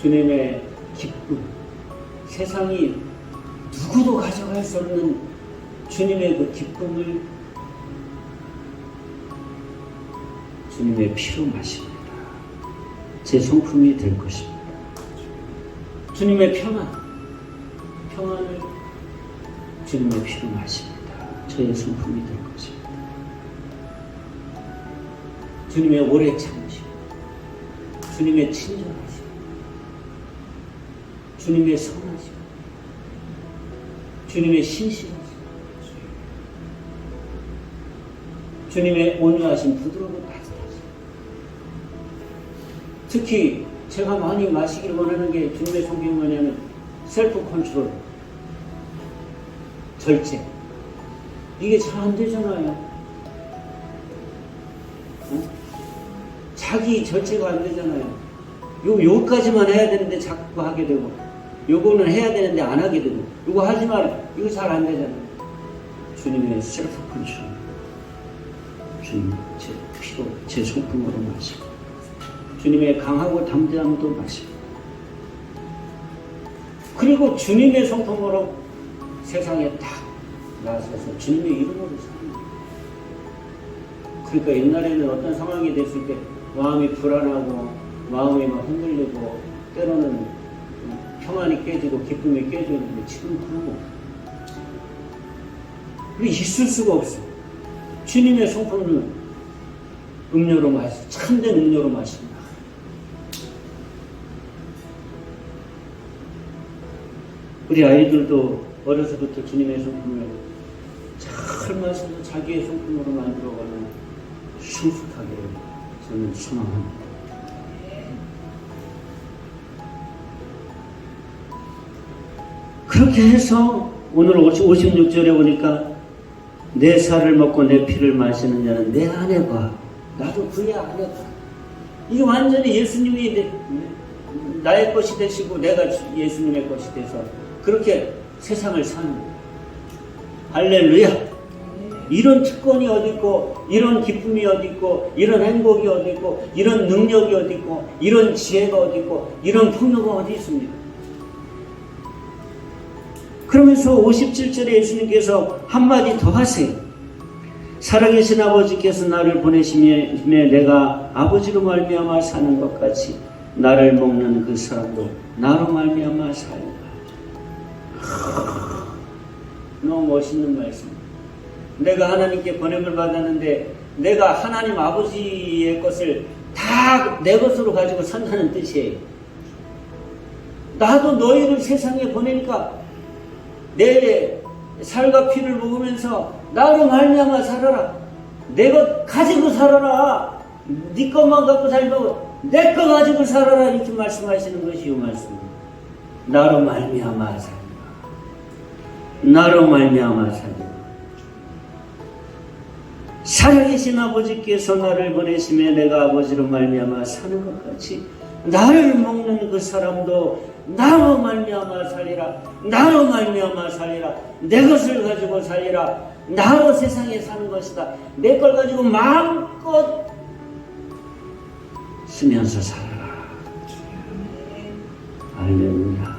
주님의 기쁨, 세상이 누구도 가져갈 수 없는 주님의 그 기쁨을 주님의 피로 마십니다. 제 성품이 될 것입니다. 주님의 평안을 주님의 피로 마십니다. 저의 성품이 될 것입니다. 주님의 오래 참으심, 주님의 친절하심, 주님의 선하심, 주님의 신실하심, 주님의 온유하심, 부드러운 따뜻하심. 특히 제가 많이 마시길 원하는 게 주님의 성경에 뭐냐면 셀프 컨트롤, 절제. 이게 잘 안 되잖아요. 어? 자기 절제가 안 되잖아요. 요거까지만 해야 되는데 자꾸 하게 되고, 요거는 해야 되는데 안 하게 되고, 요거 하지 마라. 이거 잘 안 되잖아요. 주님의 셀프 컨트롤. 주님, 제 피로, 제 성품으로 마시고, 주님의 강하고 담대함도 마시고, 그리고 주님의 성품으로 세상에 딱 나서서 주님의 이름으로 삽니다. 그러니까 옛날에는 어떤 상황이 됐을 때 마음이 불안하고 마음이 막 흔들리고 때로는 평안이 깨지고 기쁨이 깨지는데 지금 그런 거 우리 있을 수가 없어. 주님의 성품을 음료로 마시, 참된 음료로 마십니다. 우리 아이들도 어려서부터 주님의 성품을 잘 마셔서 자기의 성품으로 만들어가는 성숙하게 저는 소망합니다. 그렇게 해서 오늘 56절에 보니까 내 살을 먹고 내 피를 마시는 자는 내 아내가 나도 그의 아내가. 이게 완전히 예수님이 나의 것이 되시고 내가 예수님의 것이 돼서 그렇게 세상을 사는 거예요. 할렐루야. 이런 특권이 어디 있고, 이런 기쁨이 어디 있고, 이런 행복이 어디 있고, 이런 능력이 어디 있고, 이런 지혜가 어디 있고, 이런 풍요가 어디 있습니까? 그러면서 57절에 예수님께서 한마디 더 하세요. 살아계신 아버지께서 나를 보내심에 내가 아버지로 말미암아 사는 것 같이 나를 먹는 그 사람도 나로 말미암아 살리라. 너무 멋있는 말씀. 내가 하나님께 번역을 받았는데 내가 하나님 아버지의 것을 다 내 것으로 가지고 산다는 뜻이에요. 나도 너희를 세상에 보내니까 내 살과 피를 먹으면서 나로 말미암아 살아라. 내 것 가지고 살아라. 네 것만 갖고 살고 내 것 가지고 살아라. 이렇게 말씀하시는 것이 이 말씀입니다. 나로 말미암아 살리라. 나로 말미암아 살리라. 살아계신 아버지께서 나를 보내심에 내가 아버지로 말미암아 사는 것 같이 나를 먹는 그 사람도 나로 말미암아 살리라. 나로 말미암아 살리라. 내 것을 가지고 살리라. 나로 세상에 사는 것이다. 내 걸 가지고 마음껏 쓰면서 살아라. 할렐루야.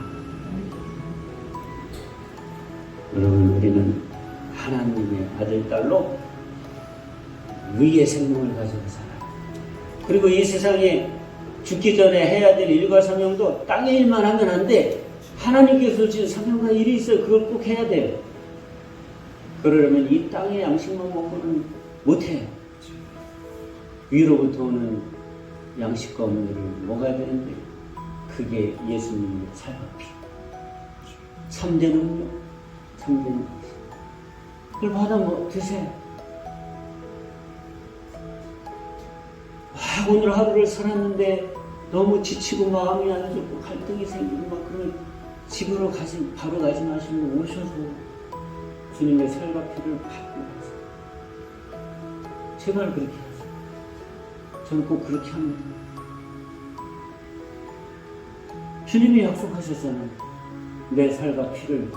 여러분, 우리는 하나님의 아들, 딸로 의의 생명을 가지고 살아요. 그리고 이 세상에 죽기 전에 해야 될 일과 사명도 땅의 일만 하면 안 돼. 하나님께서 주신 사명과 일이 있어요. 그걸 꼭 해야 돼요. 그러려면 이 땅의 양식만 먹고는 못해요. 위로부터 오는 양식과 음료를 먹어야 되는데 그게 예수님의 살과 피. 참된 음료, 참된 음식. 그걸 받아 드세요. 오늘 하루를 살았는데 너무 지치고 마음이 안 좋고 갈등이 생기고 막 그러면 집으로 바로 가지 마시고 오셔서 주님의 살과 피를 받고 가세요. 제발 그렇게 하세요. 저는 꼭 그렇게 합니다. 주님이 약속하셨잖아요. 내 살과 피를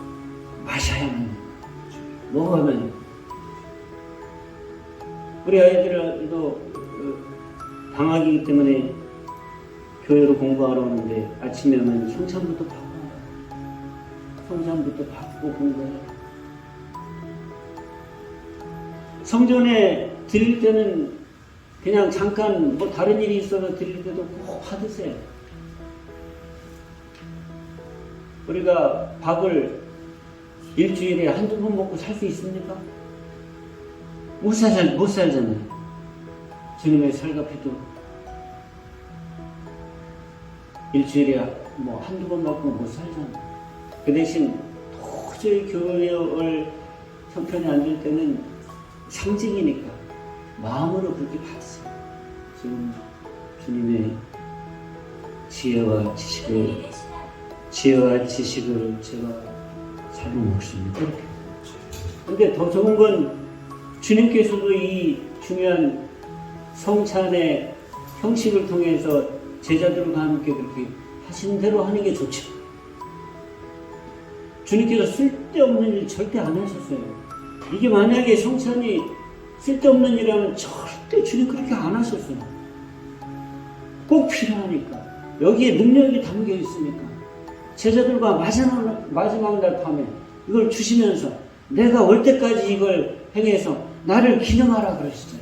마셔야만 먹어야만. 우리 아이들도 방학이기 때문에 교회로 공부하러 오는데 아침에 오면 성찬부터 받고 성찬부터 받고 공부해요. 성전에 드릴 때는 그냥 잠깐 뭐 다른 일이 있어서 드릴 때도 꼭 받으세요. 우리가 밥을 일주일에 한두 번 먹고 살 수 있습니까? 못 살잖아요. 주님의 살과 피도 일주일에 뭐 한두 번 먹고 못 살잖아요. 그 대신 도저히 교회를 형편이 안 될 때는 상징이니까 마음으로 그렇게 받으세요. 주님의 지혜와 지식을 제가 살고 먹습니다. 이렇게. 근데 더 좋은 건 주님께서도 이 중요한 성찬의 형식을 통해서 제자들과 함께 그렇게 하신 대로 하는 게 좋죠. 주님께서 쓸데없는 일 절대 안 하셨어요. 이게 만약에 성찬이 쓸데없는 일이라면 절대 주님 그렇게 안 하셨어요. 꼭 필요하니까. 여기에 능력이 담겨 있으니까. 제자들과 마지막 날 밤에 이걸 주시면서 내가 올 때까지 이걸 행해서 나를 기념하라 그러시잖아요.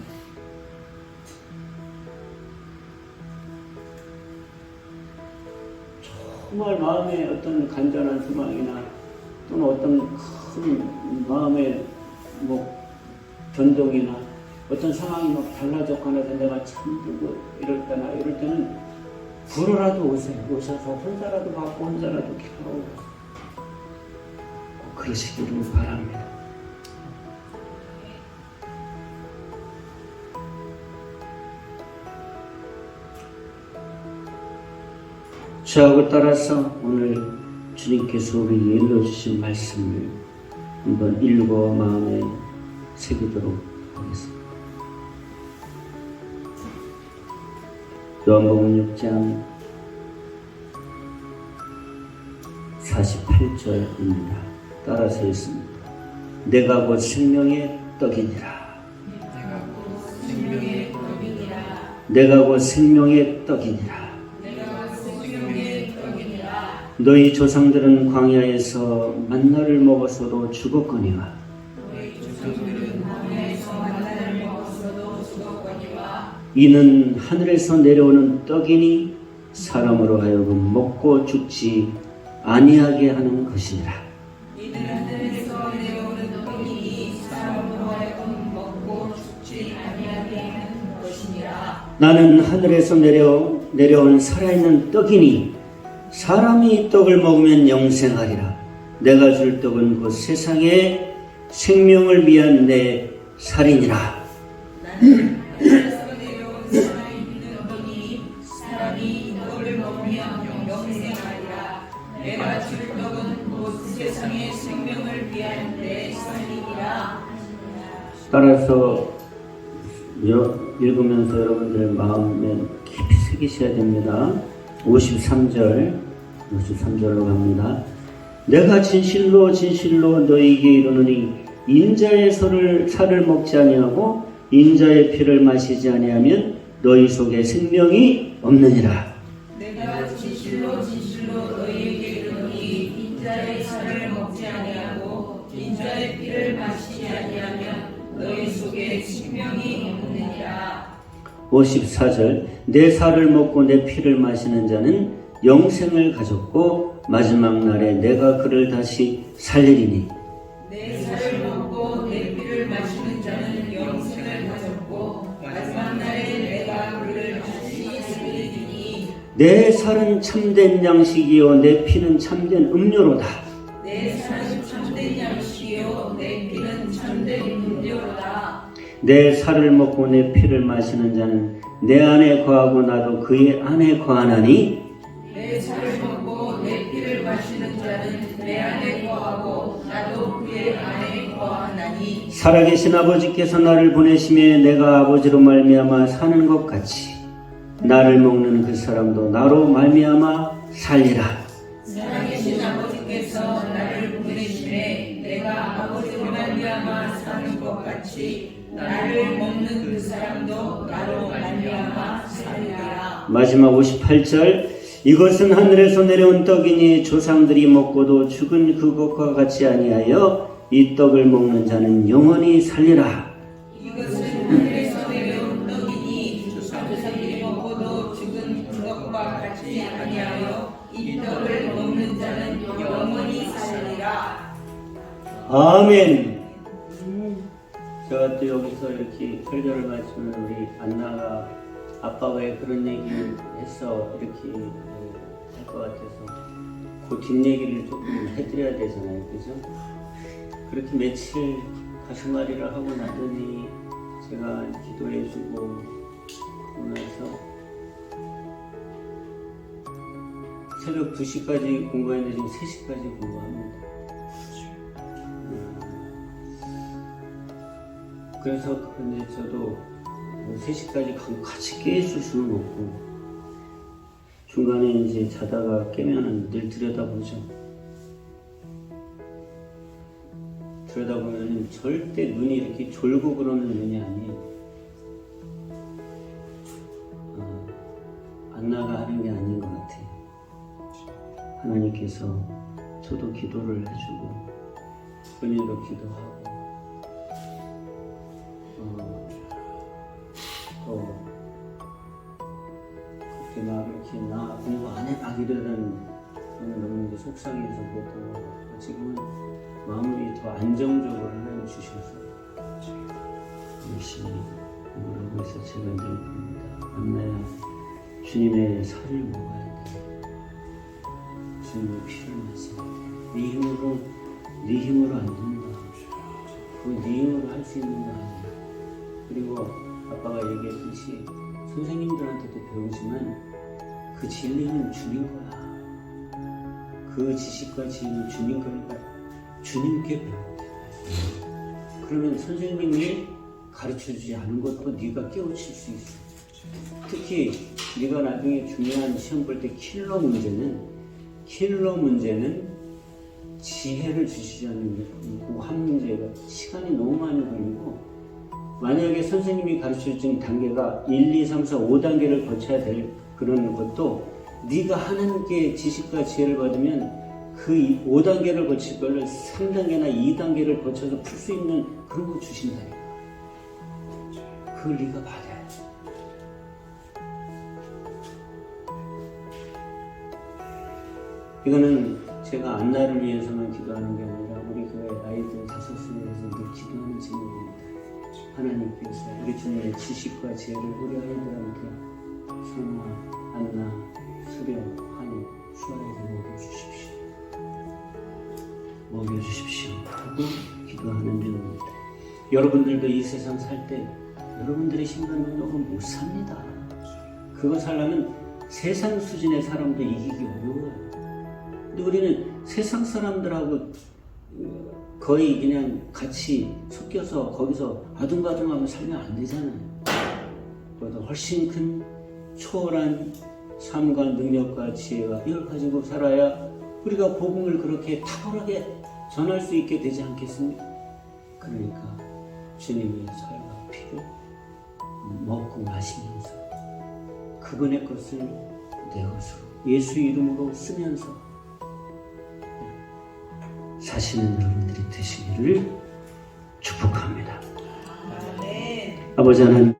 정말 마음에 어떤 간절한 소망이나 또는 어떤 큰 마음의 변동이나 어떤 상황이 달라졌거나 내가 잠들고 이럴 때는 부르라도 오셔서 혼자라도 받고 혼자라도 기도하고 꼭 그러시기를 바랍니다. 주하고 따라서 오늘 주님께서 우리에게 일러주신 말씀을 한번 읽어 마음에 새기도록 하겠습니다. 요한복음 6장 48절입니다. 따라서 읽습니다. 내가 곧 생명의 떡이니라. 내가 곧 생명의 떡이니라. 너희 조상들은 광야에서 만나를 먹어서도 죽었거니와 이는 하늘에서 내려오는 떡이니 사람으로 하여금 먹고 죽지 아니하게 하는 것이니라. 이는 하늘에서 내려오는 떡이니 사람으로 하여금 먹고 죽지 아니하게 하는 것이니라. 나는 하늘에서 내려온 살아있는 떡이니 사람이 이 떡을 먹으면 영생하리라. 내가 줄 떡은 곧 세상의 생명을 위한 내 살이니라. 나는 하늘에서 내려온 살아있는 떡이니 사람이 이 떡을 먹으면 영생하리라. 내가 줄 떡은 곧 세상의 생명을 위한 내 살이니라. 따라서 읽으면서 여러분들의 마음에 깊이 새기셔야 됩니다. 53절로 갑니다. 내가 진실로 진실로 너희에게 이르노니 인자의 살을 먹지 아니하고 인자의 피를 마시지 아니하면 너희 속에 생명이 없느니라. 내가 진실로 진실로 너희에게 이르노니 인자의 살을 먹지 아니하고 인자의 피를 마시지 아니하면 너희 속에 생명이 없느니라. 54절 내 살을 먹고 내 피를 마시는 자는 영생을 가졌고 마지막 날에 내가 그를 다시 살리리니 내 살을 먹고 내 피를 마시는 자는 영생을 가졌고 마지막 날에 내가 그를 다시 살리리니 내 살은 참된 양식이요 내 피는 참된 음료로다. 내 살은 참된 양식이요 내 피는 참된 음료로다. 내 살을 먹고 내 피를 마시는 자는 내 안에 거하고 나도 그의 안에 거하나니 내 살을 먹고 내 피를 마시는 자는 내 안에 거하고 나도 그의 안에 거하나니 살아계신 아버지께서 나를 보내심에 내가 아버지로 말미암아 사는 것 같이 나를 먹는 그 사람도 나로 말미암아 살리라. 살아계신 아버지께서 나를 보내심에 내가 아버지로 말미암아 사는 것 같이 나를 먹는 그 사람도 나로 말미암아 살리라. 마지막 58절 이것은 하늘에서 내려온 떡이니 조상들이 먹고도 죽은 그것과 같이 아니하여 이 떡을 먹는 자는 영원히 살리라. 이것은 하늘에서 내려온 떡이니 조상들이 먹고도 죽은 그것과 같이 아니하여 이 떡을 먹는 자는 영원히 살리라. 아멘. 제가 또 여기서 이렇게 설교를 마치면 우리 안나가 아빠가 왜 그런 얘기를 했어 이렇게 할 것 같아서 그 뒷얘기를 조금 해드려야 되잖아요, 그죠? 그렇게 며칠 가슴앓이를 하고 나더니 제가 기도해주고 그러고 나서 새벽 2시까지 공부했는데 지금 3시까지 공부합니다. 그래서 근데 저도 3시까지 같이 깨있을 수는 없고 중간에 이제 자다가 깨면은 늘 들여다보죠. 들여다보면 절대 눈이 이렇게 졸고 그러는 눈이 아니에요. 안나가 하는 게 아닌 것 같아요. 하나님께서 저도 기도를 해주고 은혜로 기도하고 또 그렇게 막 이렇게 나 공부 안 해 막 이러던 너무 이제 속상해서 그랬던 것 같고 지금은 마음이 더 안정적으로 하나님 주셔서 열심히 공부를 하고 있어 제가 늘 부릅니다. 안나야 주님의 살을 먹어야 돼. 주님의 피를 마셔야 돼. 네 힘으로 안 된다. 그거 네 힘으로 할 수 있는 거 아니야. 그리고 아빠가 얘기했듯이 선생님들한테도 배우지만 그 진리는 주인 거야. 그 그 지식과 지혜는 주님 거니까 주님께 배워야 돼. 그러면 선생님이 가르쳐주지 않은 것도 네가 깨우칠 수 있어. 특히 네가 나중에 중요한 시험 볼 때 킬러 문제는 지혜를 주시지 않는 게 보이고, 한 문제가 시간이 너무 많이 걸리고, 만약에 선생님이 가르쳐준 단계가 1, 2, 3, 4, 5단계를 거쳐야 될 그런 것도 네가 하나님께 지식과 지혜를 받으면 그 5단계를 거칠 걸 3단계나 2단계를 거쳐서 풀 수 있는 그런 거 주신다니까. 그걸 네가 받아야지. 이거는 제가 안나를 위해서만 기도하는 게 아니라 우리 교회 아이들 다섯을 위해서 늘 기도하는 제목입니다. 하나님께서 우리 주님의 지식과 지혜를 우리 아이들한테 선아, 안나, 수령, 한이, 수아에게 먹여주십시오 하고 기도하는 중입니다. 여러분들도 이 세상 살 때 여러분들의 신간도 너무 못 삽니다. 그거 살려면 세상 수준의 사람도 이기기 어려워요. 근데 우리는 세상 사람들하고 거의 그냥 같이 섞여서 거기서 아둥바둥하며 살면 안 되잖아요. 그보다 훨씬 큰 초월한 삶과 능력과 지혜가 이걸 가지고 살아야 우리가 복음을 그렇게 탁월하게 전할 수 있게 되지 않겠습니까? 그러니까 주님의 살과 피를 먹고 마시면서 그분의 것을 내 것으로 예수 이름으로 쓰면서 사시는 여러분들이 되시기를 축복합니다. 아버지 하나님,